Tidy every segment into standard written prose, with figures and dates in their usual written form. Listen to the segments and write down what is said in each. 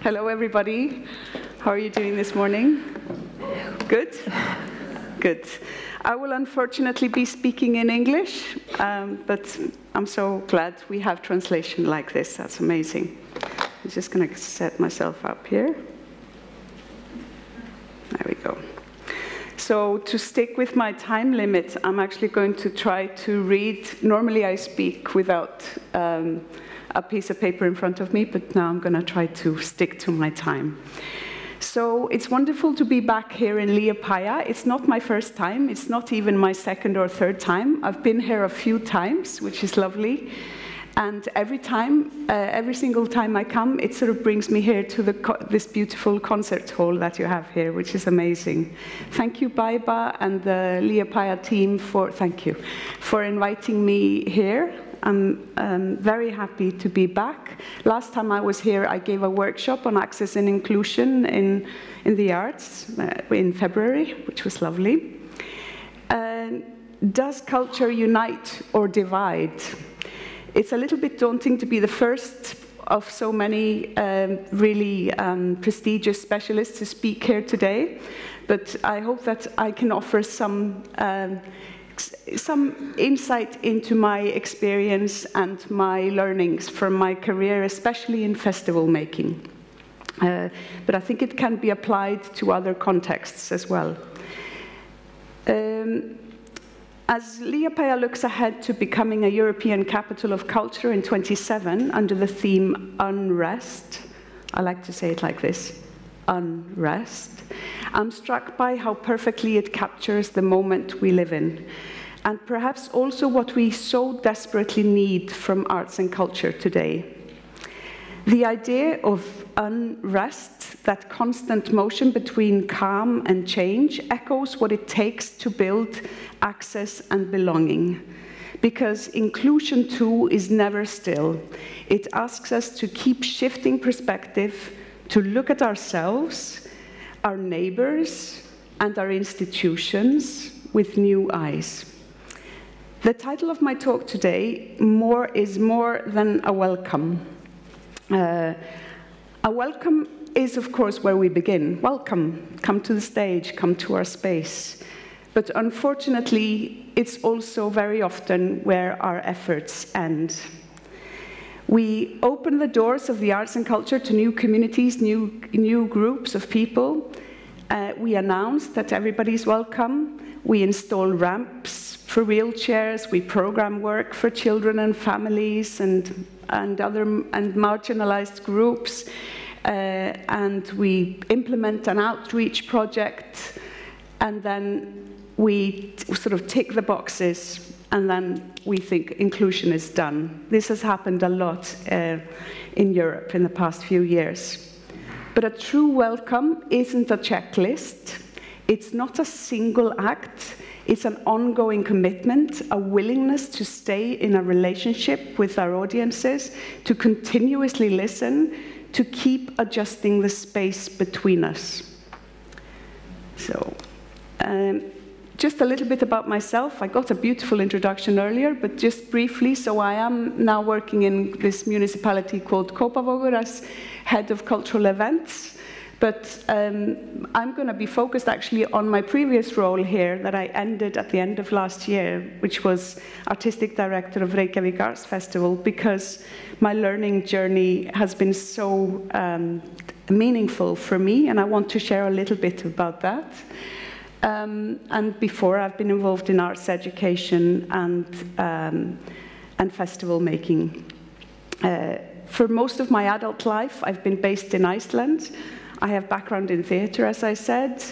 Hello, everybody. How are you doing this morning? Good? Good. I will unfortunately be speaking in English, but I'm so glad we have translation like this. That's amazing. I'm just going to set myself up here. There we go. So to stick with my time limit, I'm actually going to try to read. Normally I speak without a piece of paper in front of me, but now I'm going to try to stick to my time. So it's wonderful to be back here in Liepāja. It's not my first time. It's not even my second or third time. I've been here a few times, which is lovely. And every single time I come, it sort of brings me here to this beautiful concert hall that you have here, which is amazing. Thank you, Baiba and the Liepāja team for inviting me here. I'm very happy to be back. Last time I was here, I gave a workshop on access and inclusion in the arts in February, which was lovely. Does culture unite or divide? It's a little bit daunting to be the first of so many really prestigious specialists to speak here today, but I hope that I can offer some insight into my experience and my learnings from my career, especially in festival making. But I think it can be applied to other contexts as well. As Liepāja looks ahead to becoming a European capital of culture in 2027 under the theme Unrest, I like to say it like this, unrest, I'm struck by how perfectly it captures the moment we live in, and perhaps also what we so desperately need from arts and culture today. The idea of unrest, that constant motion between calm and change, echoes what it takes to build access and belonging. Because inclusion too is never still. It asks us to keep shifting perspective, to look at ourselves, our neighbors, and our institutions with new eyes. The title of my talk today is more than a welcome. A welcome is, of course, where we begin. Welcome, come to the stage, come to our space. But unfortunately, it's also very often where our efforts end. We open the doors of the arts and culture to new communities, new groups of people. We announce that everybody's welcome. We install ramps for wheelchairs. We program work for children and families and marginalized groups. And we implement an outreach project. And then we sort of tick the boxes, and then we think inclusion is done. This has happened a lot in Europe in the past few years. But a true welcome isn't a checklist. It's not a single act. It's an ongoing commitment, a willingness to stay in a relationship with our audiences, to continuously listen, to keep adjusting the space between us. So, just a little bit about myself. I got a beautiful introduction earlier, but just briefly, so I am now working in this municipality called Kópavogur as head of cultural events. But I'm going to be focused actually on my previous role here that I ended at the end of last year, which was artistic director of Reykjavík Arts Festival, because my learning journey has been so meaningful for me, and I want to share a little bit about that. And before, I've been involved in arts education and festival making. For most of my adult life, I've been based in Iceland. I have background in theatre, as I said,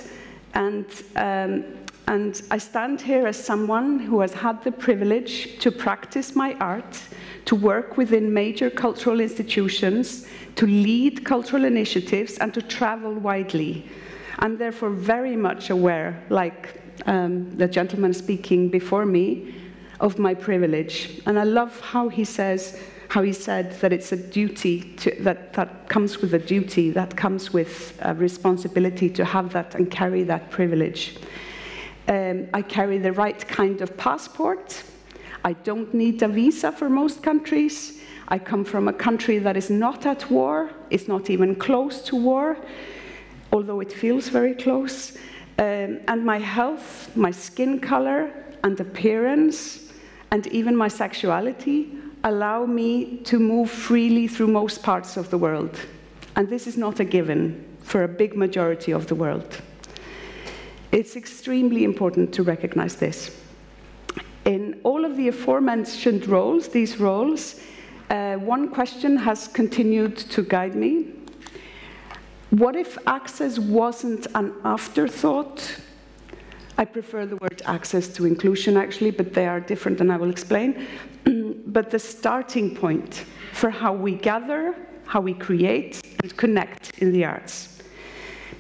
and I stand here as someone who has had the privilege to practice my art, to work within major cultural institutions, to lead cultural initiatives, and to travel widely. I'm therefore very much aware, like the gentleman speaking before me, of my privilege. And I love how he said that it's a duty that comes with a duty, that comes with a responsibility to have that and carry that privilege. I carry the right kind of passport. I don't need a visa for most countries. I come from a country that is not at war, it's not even close to war, although it feels very close. And my health, my skin color and appearance, and even my sexuality allow me to move freely through most parts of the world. And this is not a given for a big majority of the world. It's extremely important to recognize this. In all of the aforementioned roles, these roles, one question has continued to guide me. What if access wasn't an afterthought? I prefer the word access to inclusion, actually, but they are different, and I will explain. But the starting point for how we gather, how we create, and connect in the arts.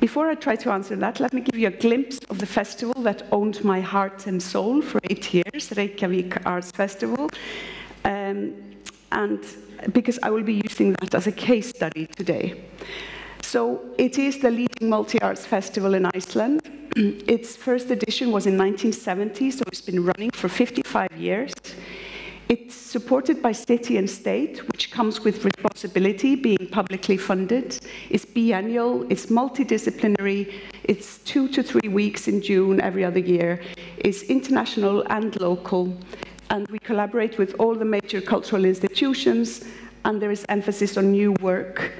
Before I try to answer that, let me give you a glimpse of the festival that owned my heart and soul for 8 years, Reykjavik Arts Festival. And because I will be using that as a case study today. So it is the leading multi-arts festival in Iceland. Its first edition was in 1970, so it's been running for 55 years. It's supported by city and state, which comes with responsibility, being publicly funded. It's biennial, it's multidisciplinary, it's 2 to 3 weeks in June every other year. It's international and local, and we collaborate with all the major cultural institutions, and there is emphasis on new work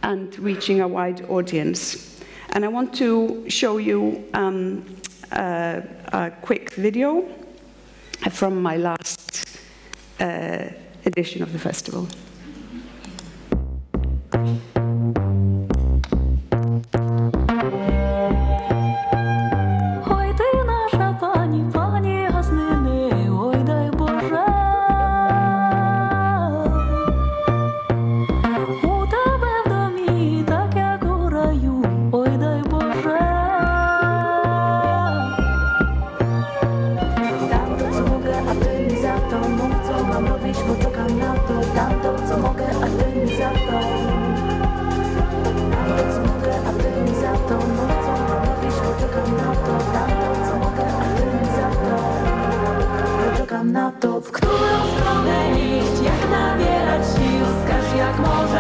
and reaching a wide audience. And I want to show you a quick video from my last edition of the festival. W którą stronę iść, jak nabierać sił, wskaż jak możesz.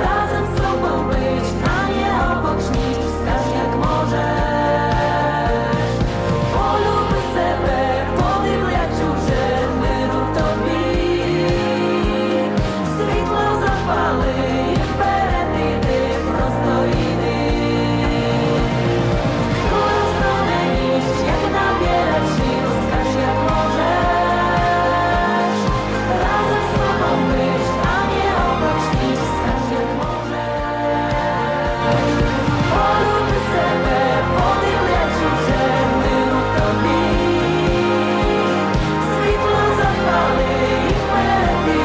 Razem z sobą być, a nie obok śnić, wskaż jak możesz. Poluby sebe, podywlać urzędy, rób to bit. Світло запали, і вперед іди, просто іди. W którą stronę iść, jak nabierać sił, wskaż jak możesz. Razem z sobą być, a nie obok śnić, wskaż jak możesz. Poluby sebe, podywlać urzędy, rób to bit. Світло запали, і вперед іди.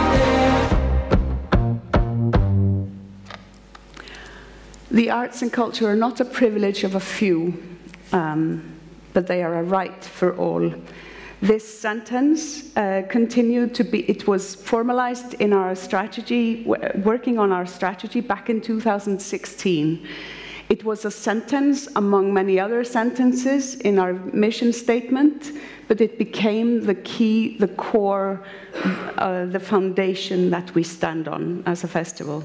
The arts and culture are not a privilege of a few, but they are a right for all. This sentence continued to be, it was formalized in our strategy, working on our strategy back in 2016. It was a sentence among many other sentences in our mission statement, but it became the key, the core, the foundation that we stand on as a festival.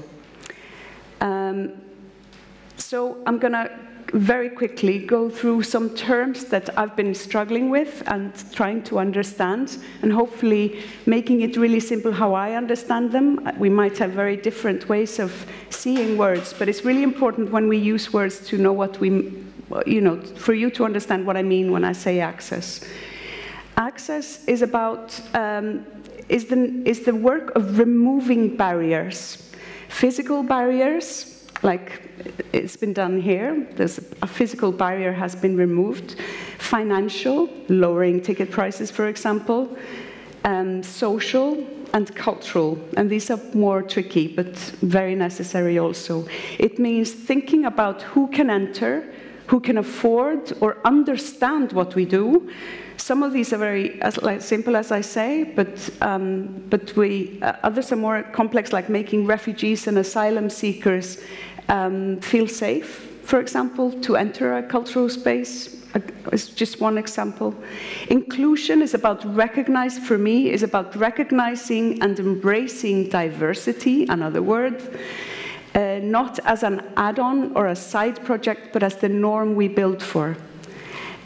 So I'm going to very quickly go through some terms that I've been struggling with and trying to understand, and hopefully making it really simple how I understand them. We might have very different ways of seeing words, but it's really important when we use words to know what we, for you to understand what I mean when I say access. Access is about, is the work of removing barriers, physical barriers, like it's been done here. There's a physical barrier has been removed. Financial, lowering ticket prices, for example. Social and cultural. And these are more tricky, but very necessary also. It means thinking about who can enter, who can afford or understand what we do. Some of these are very simple, as I say, but others are more complex, like making refugees and asylum seekers feel safe, for example, to enter a cultural space, is just one example. Inclusion is about for me, is about recognizing and embracing diversity, another word, not as an add-on or a side project, but as the norm we build for.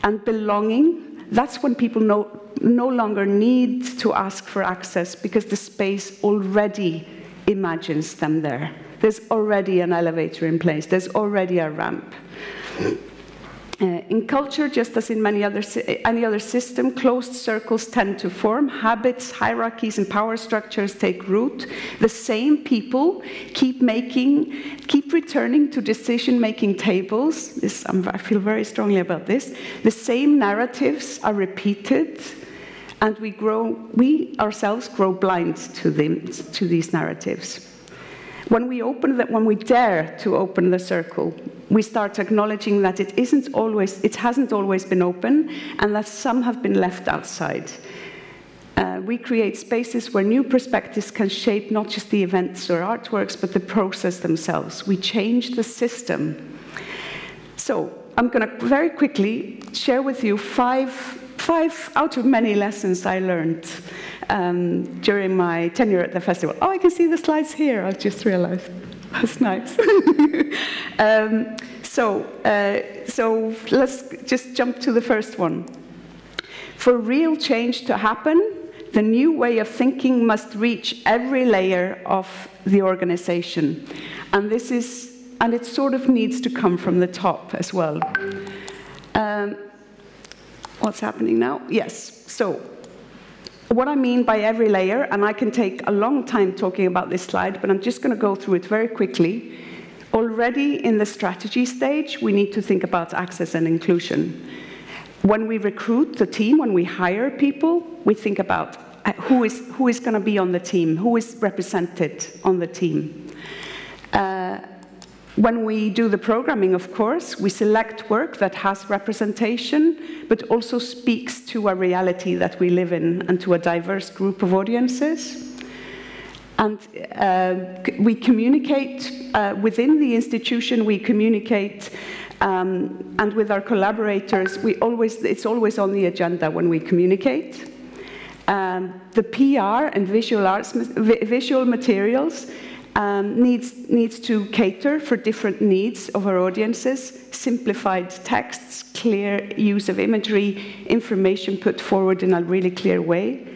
And belonging, that's when people no longer need to ask for access because the space already imagines them there. There's already an elevator in place. There's already a ramp. In culture, just as in any other system, closed circles tend to form. Habits, hierarchies, and power structures take root. The same people keep returning to decision-making tables. I feel very strongly about this. The same narratives are repeated, and we ourselves grow blind to these narratives. When we dare to open the circle, we start acknowledging that it hasn't always been open, and that some have been left outside. We create spaces where new perspectives can shape not just the events or artworks, but the process themselves. We change the system. So I'm going to very quickly share with you five out of many lessons I learned during my tenure at the festival. Oh, I can see the slides here, I've just realized. That's nice. So let's just jump to the first one. For real change to happen, the new way of thinking must reach every layer of the organization. And it sort of needs to come from the top as well. What's happening now? Yes, so what I mean by every layer, and I can take a long time talking about this slide, but I'm just going to go through it very quickly. Already in the strategy stage, we need to think about access and inclusion. When we recruit the team, when we hire people, we think about who is going to be on the team, who is represented on the team. When we do the programming, of course, we select work that has representation, but also speaks to a reality that we live in and to a diverse group of audiences. And we communicate within the institution, we communicate, and with our collaborators, it's always on the agenda when we communicate. The PR and visual materials needs to cater for different needs of our audiences, simplified texts, clear use of imagery, information put forward in a really clear way.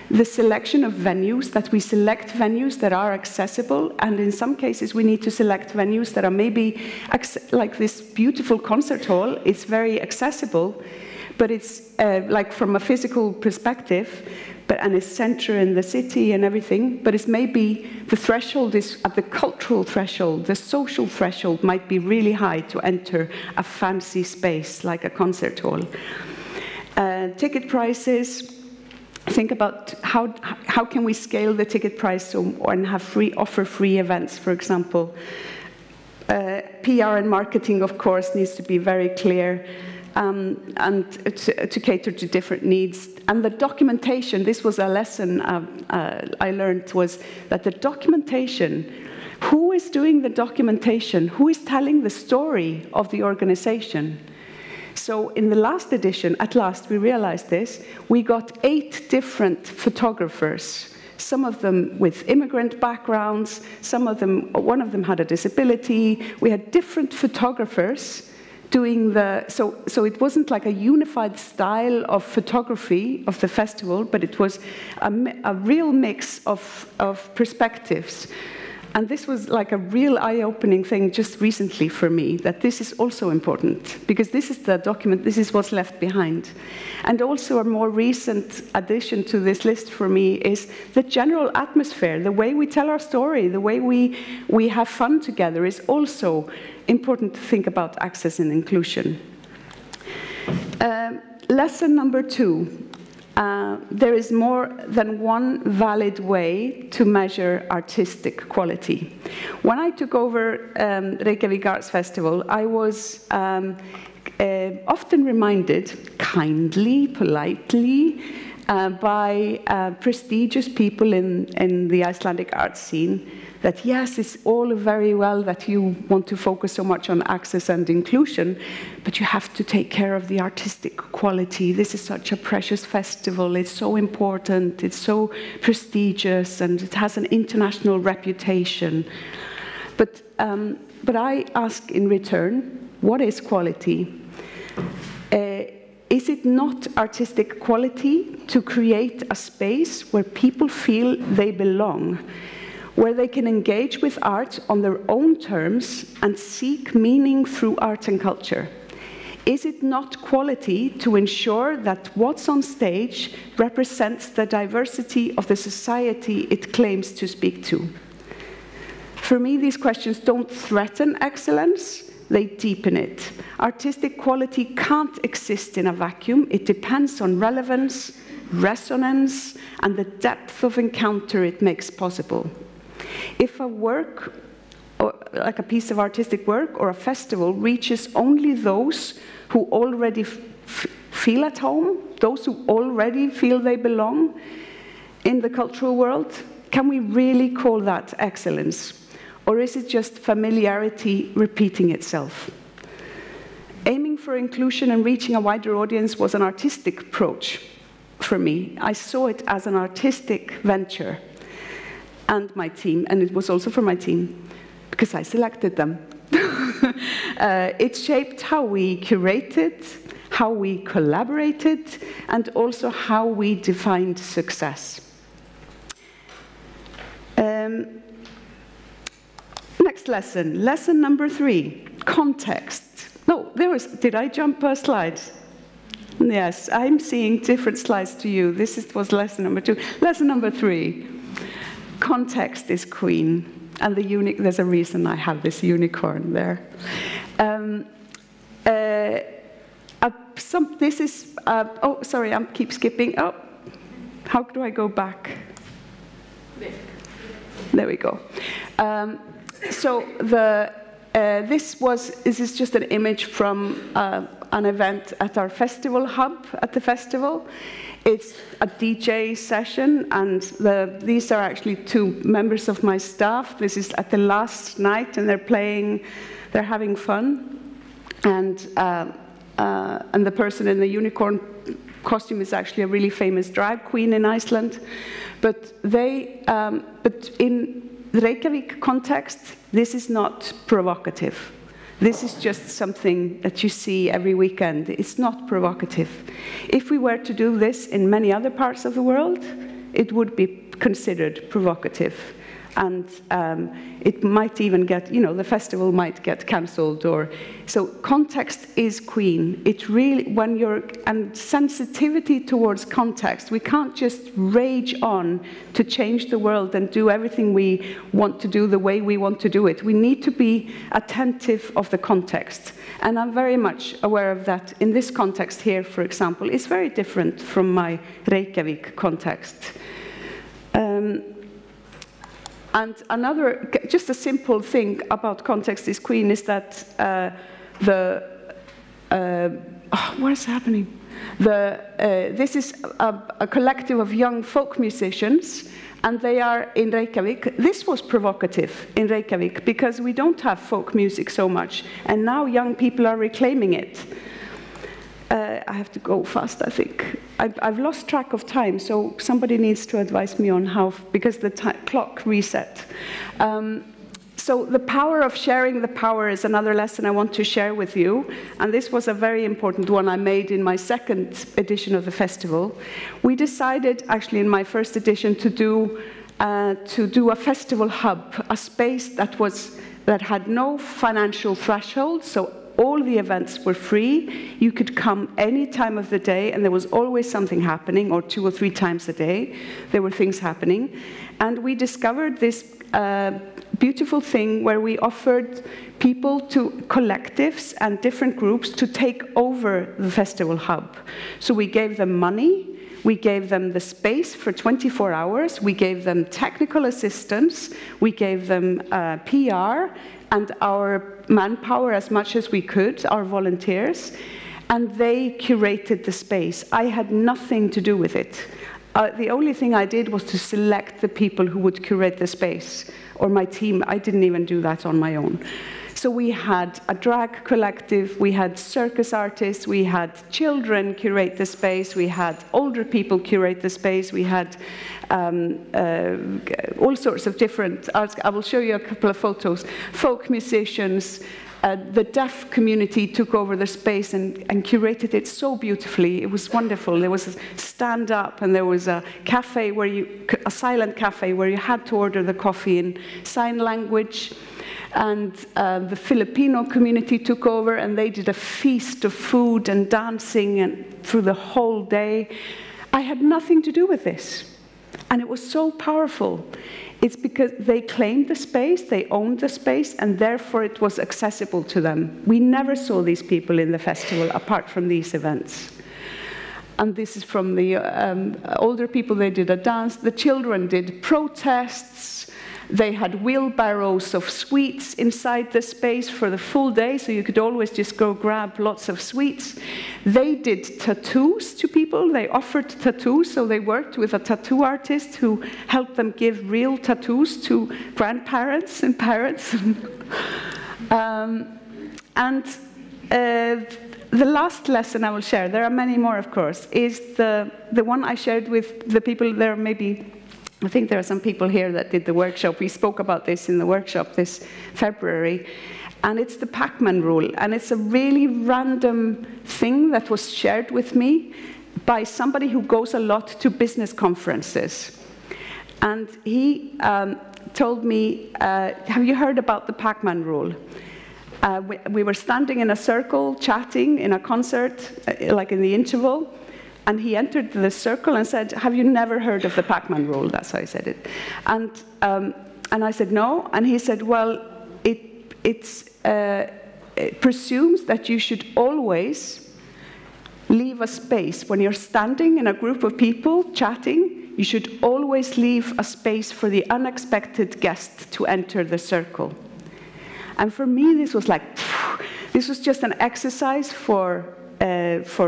The selection of venues, that we select venues that are accessible, and in some cases we need to select venues that are maybe, like this beautiful concert hall, it's very accessible, but it's like from a physical perspective, and it's center in the city and everything, but it's maybe the threshold is at the cultural threshold, the social threshold might be really high to enter a fancy space like a concert hall. Ticket prices, think about how can we scale the ticket price and have offer free events, for example. PR and marketing, of course, needs to be very clear. And to cater to different needs. And the documentation, this was a lesson I learned, was that the documentation, who is doing the documentation? Who is telling the story of the organization? So in the last edition, at last we realized this, we got 8 different photographers, some of them with immigrant backgrounds, one of them had a disability. We had different photographers doing so it wasn't like a unified style of photography of the festival, but it was a real mix of perspectives. And this was like a real eye-opening thing just recently for me, that this is also important, because this is the document, this is what's left behind. And also a more recent addition to this list for me is the general atmosphere, the way we tell our story, the way we have fun together is also important to think about access and inclusion. Lesson number 2. There is more than one valid way to measure artistic quality. When I took over Reykjavik Arts Festival, I was often reminded, kindly, politely, by prestigious people in the Icelandic art scene, that yes, it's all very well that you want to focus so much on access and inclusion, but you have to take care of the artistic quality. This is such a precious festival. It's so important. It's so prestigious, and it has an international reputation. But I ask in return, what is quality? Is it not artistic quality to create a space where people feel they belong, where they can engage with art on their own terms and seek meaning through art and culture? Is it not quality to ensure that what's on stage represents the diversity of the society it claims to speak to? For me, these questions don't threaten excellence, they deepen it. Artistic quality can't exist in a vacuum. It depends on relevance, resonance, and the depth of encounter it makes possible. If a work, or like a piece of artistic work or a festival, reaches only those who already feel at home, those who already feel they belong in the cultural world, can we really call that excellence? Or is it just familiarity repeating itself? Aiming for inclusion and reaching a wider audience was an artistic approach for me. I saw it as an artistic venture, and my team, and it was also for my team, because I selected them. It shaped how we curated, how we collaborated, and also how we defined success. Next lesson, lesson number 3, context. No, did I jump a slide? Yes, I'm seeing different slides to you. Was lesson number 2. Lesson number 3, context is queen. And there's a reason I have this unicorn there. Oh, sorry, I keep skipping. Oh, how do I go back? There we go. So this is just an image from an event at our festival hub at the festival. It's a DJ session, and these are actually 2 members of my staff. This is at the last night, and they're having fun. And the person in the unicorn costume is actually a really famous drag queen in Iceland. But in the Reykjavik context, this is not provocative. This is just something that you see every weekend. It's not provocative. If we were to do this in many other parts of the world, it would be considered provocative. And it might even get, the festival might get cancelled. So context is queen. It really, and sensitivity towards context. We can't just rage on to change the world and do everything we want to do the way we want to do it. We need to be attentive of the context. And I'm very much aware of that. In this context here, for example, it's very different from my Reykjavik context. And just a simple thing about context is queen is that what is happening? This is a collective of young folk musicians, and they are in Reykjavik. This was provocative in Reykjavik because we don't have folk music so much, and now young people are reclaiming it. I have to go fast, I think. I've lost track of time, so somebody needs to advise me on how, because the clock reset. So the power of sharing the power is another lesson I want to share with you, and this was a very important one I made in my 2nd edition of the festival. We decided, actually in my 1st edition, to do a festival hub, a space that had no financial threshold, so all the events were free. You could come any time of the day, and there was always something happening, or 2 or 3 times a day, there were things happening. And we discovered this beautiful thing where we offered people to collectives and different groups to take over the festival hub. So we gave them money, we gave them the space for 24 hours, we gave them technical assistance, we gave them PR, and our manpower as much as we could, our volunteers, and they curated the space. I had nothing to do with it. the only thing I did was to select the people who would curate the space, or my team. I didn't even do that on my own. So we had a drag collective, we had circus artists, we had children curate the space, we had older people curate the space, we had all sorts of different arts. I will show you a couple of photos. Folk musicians, the deaf community took over the space and curated it so beautifully. It was wonderful. There was a stand-up, and there was a cafe a silent cafe where you had to order the coffee in sign language. And the Filipino community took over, and they did a feast of food and dancing and through the whole day. I had nothing to do with this. And it was so powerful. It's because they claimed the space, they owned the space, and therefore it was accessible to them. We never saw these people in the festival apart from these events. And this is from the older people. They did a dance. The children did protests. They had wheelbarrows of sweets inside the space for the full day, so you could always just go grab lots of sweets. They did tattoos to people. They offered tattoos, so they worked with a tattoo artist who helped them give real tattoos to grandparents and parents. The last lesson I will share, there are many more, of course, is the one I shared with the people there. Maybe I think there are some people here that did the workshop. We spoke about this in the workshop this February. And it's the Pac-Man rule. And it's a really random thing that was shared with me by somebody who goes a lot to business conferences. And he told me, have you heard about the Pac-Man rule? We were standing in a circle, chatting in a concert, like in the interval. And he entered the circle and said, have you never heard of the Pac-Man rule? That's how I said it. And I said, no. And he said, well, it presumes that you should always leave a space. When you're standing in a group of people chatting, you should always leave a space for the unexpected guest to enter the circle. And for me, this was like, this was just an exercise for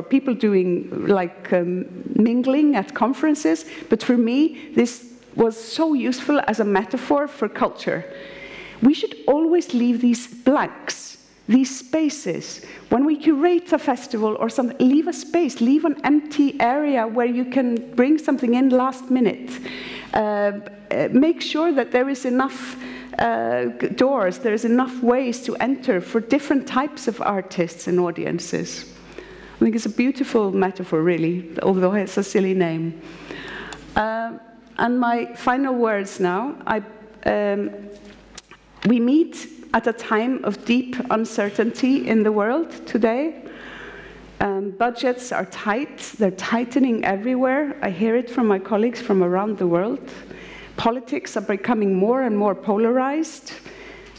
people doing like mingling at conferences, but for me, this was so useful as a metaphor for culture. We should always leave these blanks, these spaces. When we curate a festival or something, leave a space, leave an empty area where you can bring something in last minute. Make sure that there is enough doors, there's enough ways to enter for different types of artists and audiences. I think it's a beautiful metaphor, really, although it's a silly name. And my final words now. We meet at a time of deep uncertainty in the world today. Budgets are tight. They're tightening everywhere. I hear it from my colleagues from around the world. Politics are becoming more and more polarized,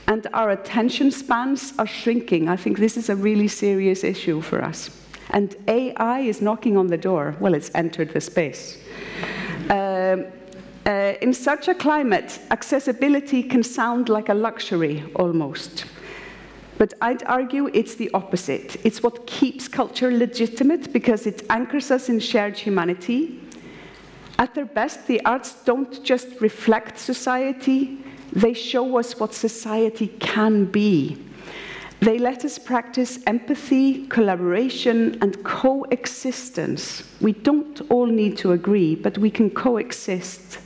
and our attention spans are shrinking. I think this is a really serious issue for us. And AI is knocking on the door. Well, it's entered the space. In such a climate, accessibility can sound like a luxury, almost. But I'd argue it's the opposite. It's what keeps culture legitimate because it anchors us in shared humanity. At their best, the arts don't just reflect society, they show us what society can be. They let us practice empathy, collaboration, and coexistence. We don't all need to agree, but we can coexist.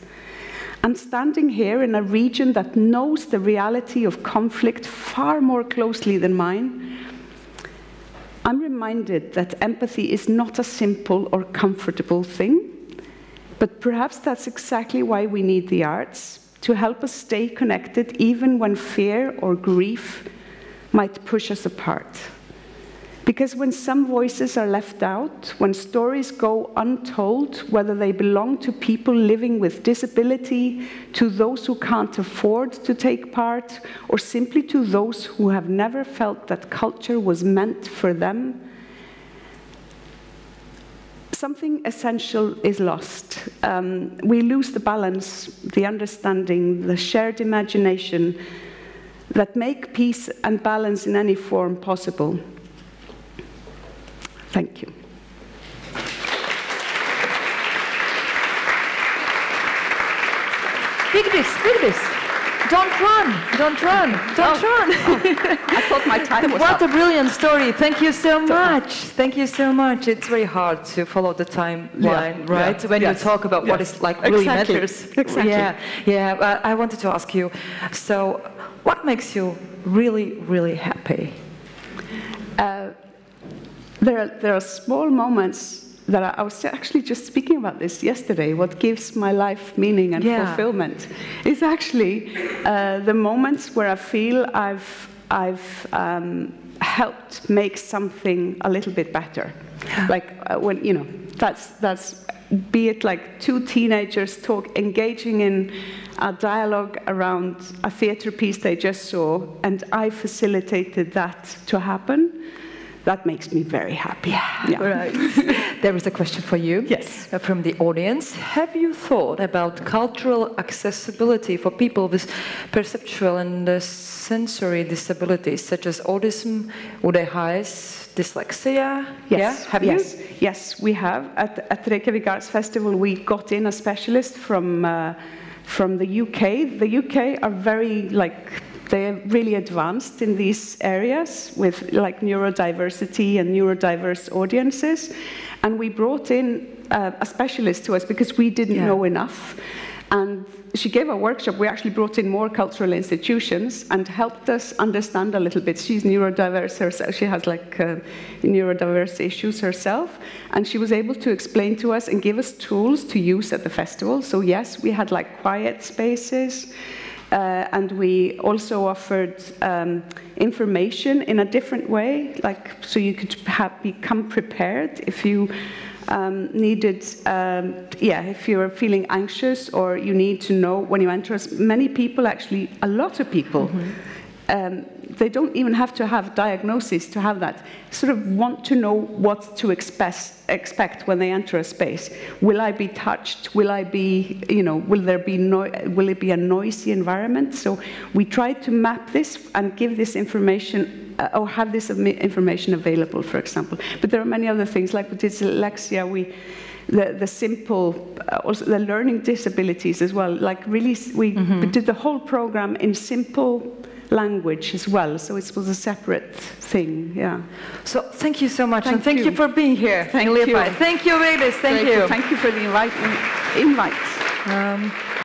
I'm standing here in a region that knows the reality of conflict far more closely than mine. I'm reminded that empathy is not a simple or comfortable thing, but perhaps that's exactly why we need the arts, to help us stay connected even when fear or grief might push us apart. Because when some voices are left out, when stories go untold, whether they belong to people living with disability, to those who can't afford to take part, or simply to those who have never felt that culture was meant for them, something essential is lost. We lose the balance, the understanding, the shared imagination that make peace and balance in any form possible. Thank you. Vigdis, don't run, don't run. I thought my time was What up. a brilliant story. Thank you so much. Thank you so much. It's very hard to follow the timeline, right? yeah, When you yes, talk about what yes. is like really Exactly, matters. exactly. Yeah. I wanted to ask you, so what makes you really, really happy? There are small moments that I was actually just speaking about this yesterday. What gives my life meaning and fulfillment is actually the moments where I feel I've helped make something a little bit better. Like when that's be it like two teenagers engaging in a dialogue around a theatre piece they just saw, and I facilitated that to happen. That makes me very happy. Yeah. Right. There is a question for you. Yes. From the audience. Have you thought about cultural accessibility for people with perceptual and sensory disabilities, such as autism, UDHS, dyslexia? Yes. Yeah? Have you? Yes, we have. At Reykjavik Arts Festival, we got in a specialist from the UK. The UK are very they're really advanced in these areas with like neurodiversity and neurodiverse audiences. And we brought in a specialist to us because we didn't know enough. And she gave a workshop. We actually brought in more cultural institutions and helped us understand a little bit. She's neurodiverse herself. She has neurodiverse issues herself. And she was able to explain to us and give us tools to use at the festival. So yes, we had quiet spaces. And we also offered information in a different way, so you could become prepared if you needed, if you're feeling anxious or you need to know when you enter. Many people, actually, a lot of people, they don't even have to have diagnosis to have that. Sort of want to know what to expect when they enter a space. Will I be touched? Will I be, will it be a noisy environment? So we tried to map this and give this information, or have this information available, for example. But there are many other things, like with dyslexia, the simple, also the learning disabilities as well. We did the whole program in simple language as well, so it was a separate thing. So thank you so much, and thank you for being here. Thank you. Thank you, Vigdis. Thank you. Thank you for the invite.